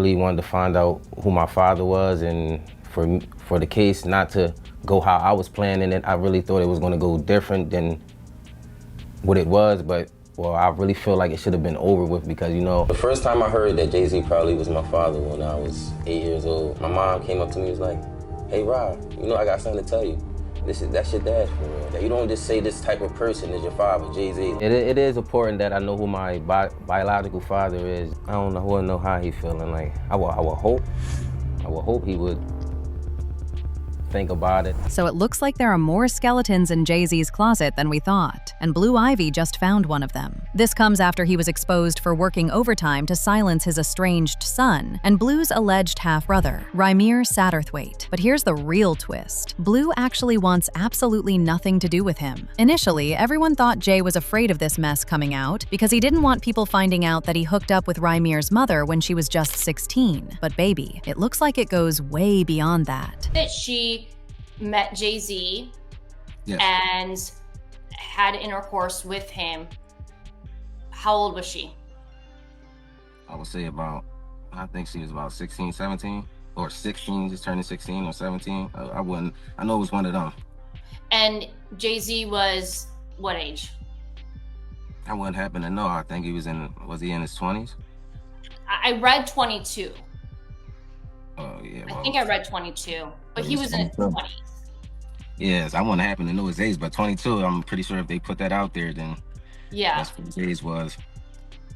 really wanted to find out who my father was, and for the case not to go how I was planning it, I really thought it was going to go different than what it was, but well, I really feel like it should have been over with because, you know, the first time I heard that Jay-Z probably was my father when I was 8 years old, my mom came up to me and was like, hey, Rob, you know, I got something to tell you. That's your dad for real. You don't just say this type of person is your father, Jay-Z. It is important that I know who my biological father is. I don't know how he's feeling. Like, I would hope he would think about it. So it looks like there are more skeletons in Jay-Z's closet than we thought, and Blue Ivy just found one of them. This comes after he was exposed for working overtime to silence his estranged son and Blue's alleged half-brother, Rymir Satterthwaite. But here's the real twist. Blue actually wants absolutely nothing to do with him. Initially, everyone thought Jay was afraid of this mess coming out because he didn't want people finding out that he hooked up with Rymir's mother when she was just 16. But baby, it looks like it goes way beyond that. That she met Jay-Z and had intercourse with him. How old was she? I would say I think she was about 16, 17, or 16, just turning 16 or 17. I know it was one of them. And Jay-Z was what age? I wouldn't happen to know. I think he was in his 20s? I read 22. Oh, yeah. I think I read 22, but he was in his 20s. Yes, I wouldn't happen to know his age, but 22, I'm pretty sure if they put that out there, then that's what his age was.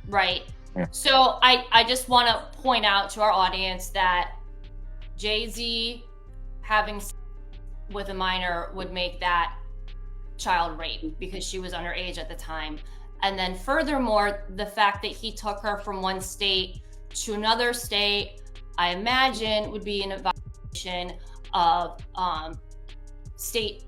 Right. Yeah. So I just want to point out to our audience that Jay-Z having sex with a minor would make that child rape because she was underage at the time. And then furthermore, the fact that he took her from one state to another state, I imagine would be in violation of state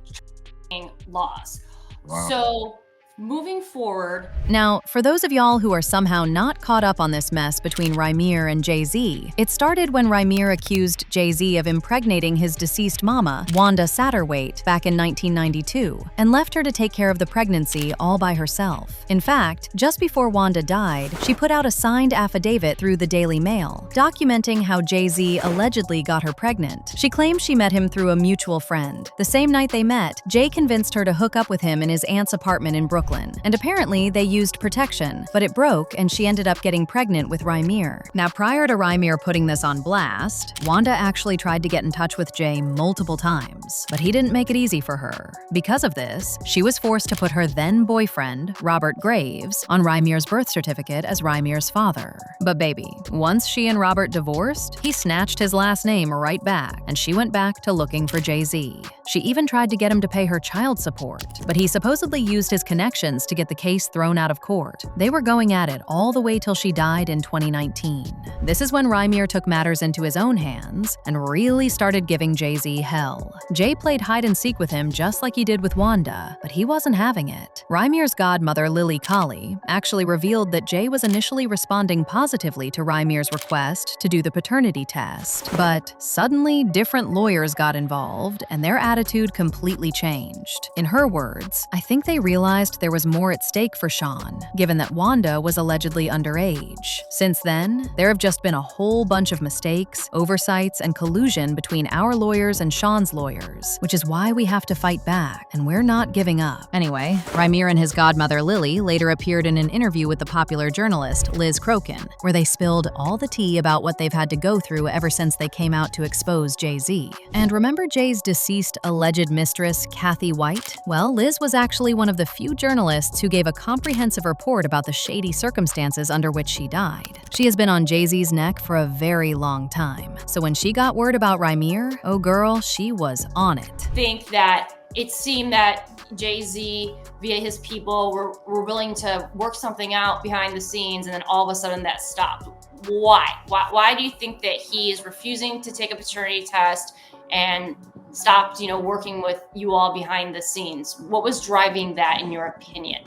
laws. Wow. So moving forward. Now, for those of y'all who are somehow not caught up on this mess between Rymir and Jay-Z, it started when Rymir accused Jay-Z of impregnating his deceased mama, Wanda Satterthwaite, back in 1992, and left her to take care of the pregnancy all by herself. In fact, just before Wanda died, she put out a signed affidavit through the Daily Mail, documenting how Jay-Z allegedly got her pregnant. She claims she met him through a mutual friend. The same night they met, Jay convinced her to hook up with him in his aunt's apartment in Brooklyn. And apparently they used protection, but it broke and she ended up getting pregnant with Rymir. Now, prior to Rymir putting this on blast, Wanda actually tried to get in touch with Jay multiple times, but he didn't make it easy for her. Because of this, she was forced to put her then-boyfriend, Robert Graves, on Rymir's birth certificate as Rymir's father. But baby, once she and Robert divorced, he snatched his last name right back, and she went back to looking for Jay-Z. She even tried to get him to pay her child support, but he supposedly used his connections to get the case thrown out of court. They were going at it all the way till she died in 2019. This is when Rymir took matters into his own hands and really started giving Jay-Z hell. Jay played hide and seek with him just like he did with Wanda, but he wasn't having it. Rymir's godmother, Lily Colley, actually revealed that Jay was initially responding positively to Rymir's request to do the paternity test, but suddenly different lawyers got involved and their attitude completely changed. In her words, I think they realized there was more at stake for Sean, given that Wanda was allegedly underage. Since then, there have just been a whole bunch of mistakes, oversights, and collusion between our lawyers and Sean's lawyers, which is why we have to fight back, and we're not giving up. Anyway, Rymir and his godmother Lily later appeared in an interview with the popular journalist Liz Crokin, where they spilled all the tea about what they've had to go through ever since they came out to expose Jay-Z. And remember Jay's deceased alleged mistress, Kathy White? Well, Liz was actually one of the few journalists who gave a comprehensive report about the shady circumstances under which she died. She has been on Jay-Z's neck for a very long time, so when she got word about Rymir, oh girl, she was on it. I think that it seemed that Jay-Z, via his people, were willing to work something out behind the scenes, and then all of a sudden that stopped. Why? Why do you think that he is refusing to take a paternity test and stopped, working with you all behind the scenes? What was driving that, in your opinion?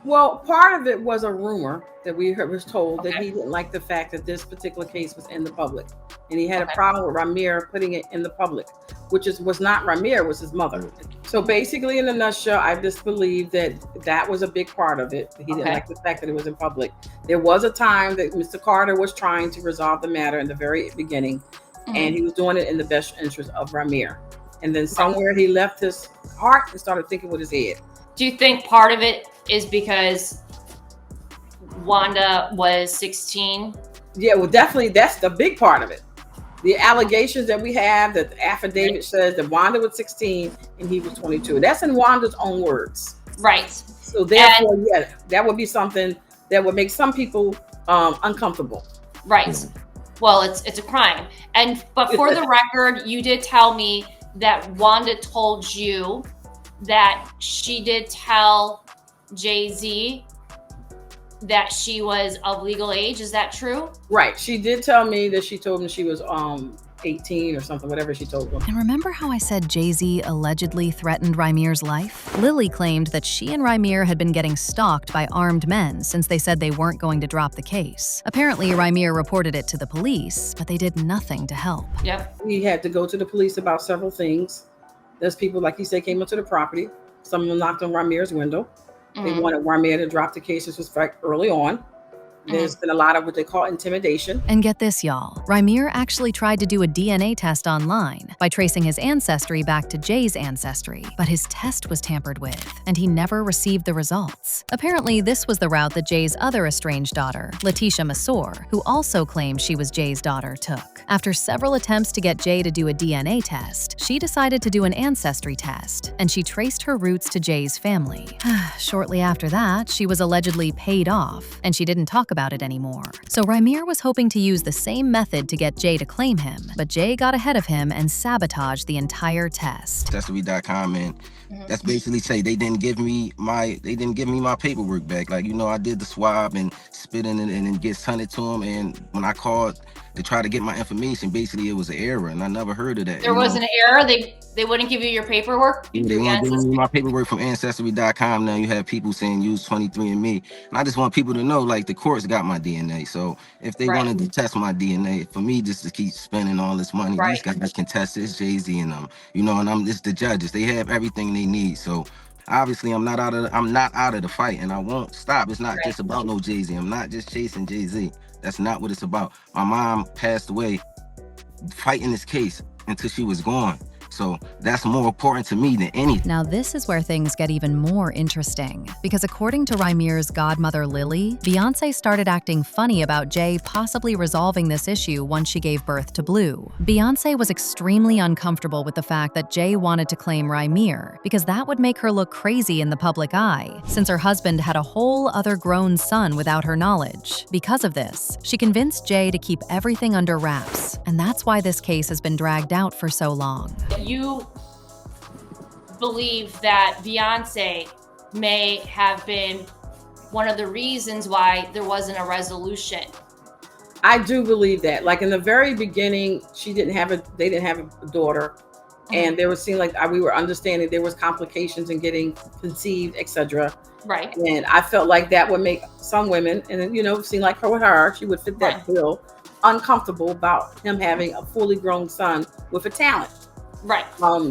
Well, part of it was a rumor that we heard, was told that Okay. he didn't like the fact that this particular case was in the public, and he had a Okay. problem with Rymir putting it in the public, which was not Rymir, was his mother. So basically, in a nutshell, I just believe that that was a big part of it. He didn't Okay. like the fact that it was in public. There was a time that Mr. Carter was trying to resolve the matter in the very beginning, and he was doing it in the best interest of Rymir. And then somewhere he left his heart and started thinking with his head. Do you think part of it is because Wanda was 16? Yeah, well, definitely that's the big part of it. The allegations that we have, that the affidavit says that Wanda was 16 and he was 22. That's in Wanda's own words. Right. So therefore, yeah, that would be something that would make some people uncomfortable. Right. Well, it's a crime. But for the record, you did tell me that Wanda told you that she did tell Jay-Z that she was of legal age. Is that true? Right. She did tell me that she told him she was 18 or something, whatever she told him. And remember how I said Jay-Z allegedly threatened Rymir's life? Lily claimed that she and Rymir had been getting stalked by armed men since they said they weren't going to drop the case. Apparently, Rymir reported it to the police, but they did nothing to help. Yep. We had to go to the police about several things. There's people, like you said, came into the property. Some of them knocked on Rymir's window. They wanted Rymir to drop the case. This was early on. There's been a lot of what they call intimidation. And get this, y'all. Rymir actually tried to do a DNA test online by tracing his ancestry back to Jay's ancestry, but his test was tampered with, and he never received the results. Apparently, this was the route that Jay's other estranged daughter, Letitia Massour, who also claimed she was Jay's daughter, took. After several attempts to get Jay to do a DNA test, she decided to do an ancestry test, and she traced her roots to Jay's family. Shortly after that, she was allegedly paid off, and she didn't talk about it anymore. So Rymir was hoping to use the same method to get Jay to claim him, but Jay got ahead of him and sabotaged the entire test. Ancestry.com, and that's basically say they didn't give me my paperwork back. Like, I did the swab and spit in it and then get sent it to them. And when I called to try to get my information, basically it was an error, and I never heard of that. There was an error. They wouldn't give you your paperwork. They want to give me my paperwork from Ancestry.com. Now you have people saying use 23andMe, and I just want people to know, like, the courts got my DNA. So if they wanted to test my DNA, for me just to keep spending all this money, these guys can test it. It's Jay-Z and them, and it's the judges. They have everything they need. So obviously I'm not out of the fight, and I won't stop. It's not just about no Jay-Z. I'm not just chasing Jay-Z. That's not what it's about. My mom passed away fighting this case until she was gone. So that's more important to me than anything. Now this is where things get even more interesting, because according to Rymir's godmother Lily, Beyonce started acting funny about Jay possibly resolving this issue once she gave birth to Blue. Beyonce was extremely uncomfortable with the fact that Jay wanted to claim Rymir, because that would make her look crazy in the public eye, since her husband had a whole other grown son without her knowledge. Because of this, she convinced Jay to keep everything under wraps, and that's why this case has been dragged out for so long. You believe that Beyonce may have been one of the reasons why there wasn't a resolution. I do believe that. Like in the very beginning, they didn't have a daughter, and there was seemed like we were understanding there was complications in getting conceived, etc. Right. And I felt like that would make some women, and seem like her, she would fit that bill, uncomfortable about him having a fully grown son with a talent. Right.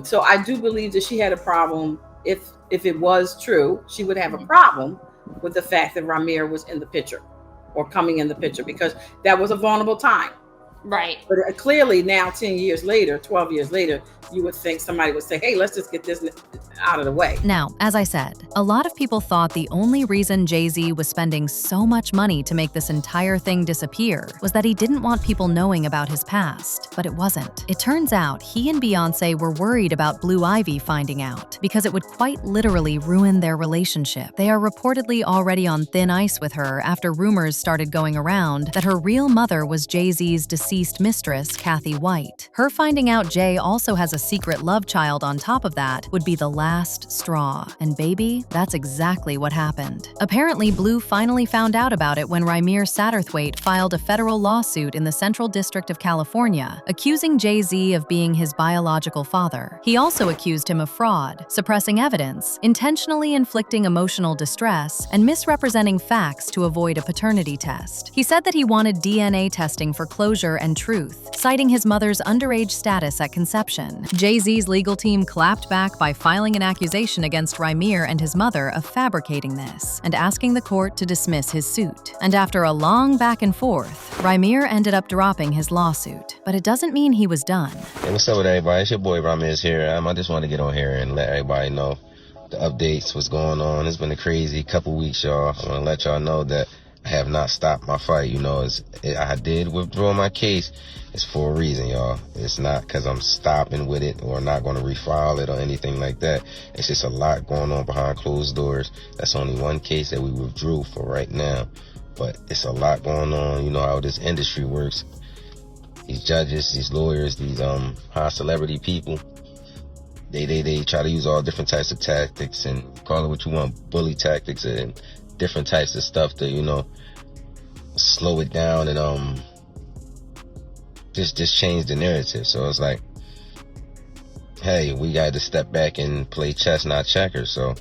So I do believe that she had a problem. If it was true, she would have a problem with the fact that Rymir was in the picture or coming in the picture, because that was a vulnerable time. Right. But clearly now, 10 years later, 12 years later, you would think somebody would say, hey, let's just get this out of the way. Now, as I said, a lot of people thought the only reason Jay-Z was spending so much money to make this entire thing disappear was that he didn't want people knowing about his past, but it wasn't. It turns out he and Beyonce were worried about Blue Ivy finding out, because it would quite literally ruin their relationship. They are reportedly already on thin ice with her after rumors started going around that her real mother was Jay-Z's deceased deceased mistress, Kathy White. Her finding out Jay also has a secret love child on top of that would be the last straw. And baby, that's exactly what happened. Apparently, Blue finally found out about it when Rymir Satterthwaite filed a federal lawsuit in the Central District of California, accusing Jay-Z of being his biological father. He also accused him of fraud, suppressing evidence, intentionally inflicting emotional distress, and misrepresenting facts to avoid a paternity test. He said that he wanted DNA testing for closure and truth, citing his mother's underage status at conception. Jay-Z's legal team clapped back by filing an accusation against Rymir and his mother of fabricating this, and asking the court to dismiss his suit. And after a long back and forth, Rymir ended up dropping his lawsuit. But it doesn't mean he was done. Hey, what's up with everybody? It's your boy Rymir here. I just want to get on here and let everybody know the updates, what's going on. It's been a crazy couple weeks, y'all. I want to let y'all know that I have not stopped my fight. You know, I did withdraw my case. It's for a reason, y'all. It's not because I'm stopping with it or not going to refile it or anything like that. It's just a lot going on behind closed doors. That's only one case that we withdrew for right now. But it's a lot going on. You know how this industry works. These judges, these lawyers, these high celebrity people, they try to use all different types of tactics and call it what you want, bully tactics and different types of stuff to, you know, slow it down and just change the narrative. So it's like, hey, we got to step back and play chess, not checkers. So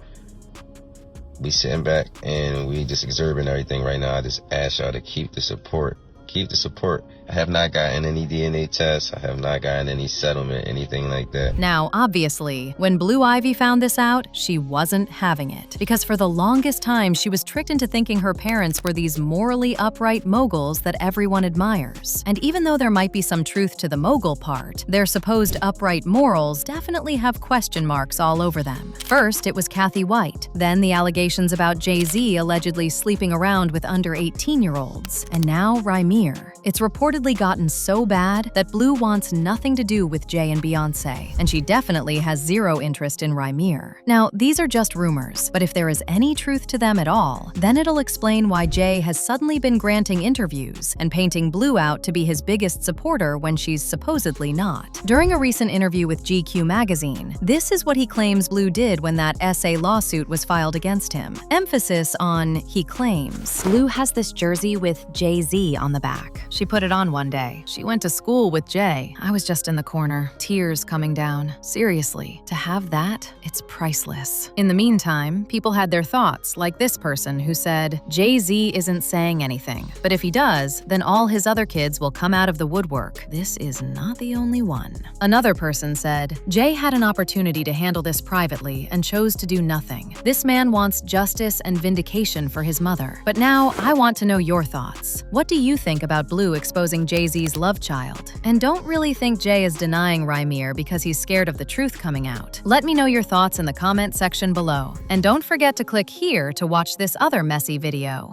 we sitting back and we just observing everything right now. I just ask y'all to keep the support. Keep the support. I have not gotten any DNA tests. I have not gotten any settlement, anything like that. Now, obviously, when Blue Ivy found this out, she wasn't having it. Because for the longest time, she was tricked into thinking her parents were these morally upright moguls that everyone admires. And even though there might be some truth to the mogul part, their supposed upright morals definitely have question marks all over them. First, it was Kathy White. Then the allegations about Jay-Z allegedly sleeping around with under 18-year-olds. And now Rymir. It's reportedly gotten so bad that Blue wants nothing to do with Jay and Beyonce, and she definitely has zero interest in Rymir. Now, these are just rumors, but if there is any truth to them at all, then it'll explain why Jay has suddenly been granting interviews and painting Blue out to be his biggest supporter when she's supposedly not. During a recent interview with GQ magazine, this is what he claims Blue did when that SA lawsuit was filed against him. Emphasis on he claims. Blue has this jersey with Jay-Z on the back. She put it on one day. She went to school with Jay. I was just in the corner, tears coming down. Seriously, to have that, it's priceless. In the meantime, people had their thoughts, like this person who said, Jay-Z isn't saying anything, but if he does, then all his other kids will come out of the woodwork. This is not the only one. Another person said, Jay had an opportunity to handle this privately and chose to do nothing. This man wants justice and vindication for his mother. But now, I want to know your thoughts. What do you think about Blue exposing Jay-Z's love child? And don't really think Jay is denying Rymir because he's scared of the truth coming out. Let me know your thoughts in the comment section below. And don't forget to click here to watch this other messy video.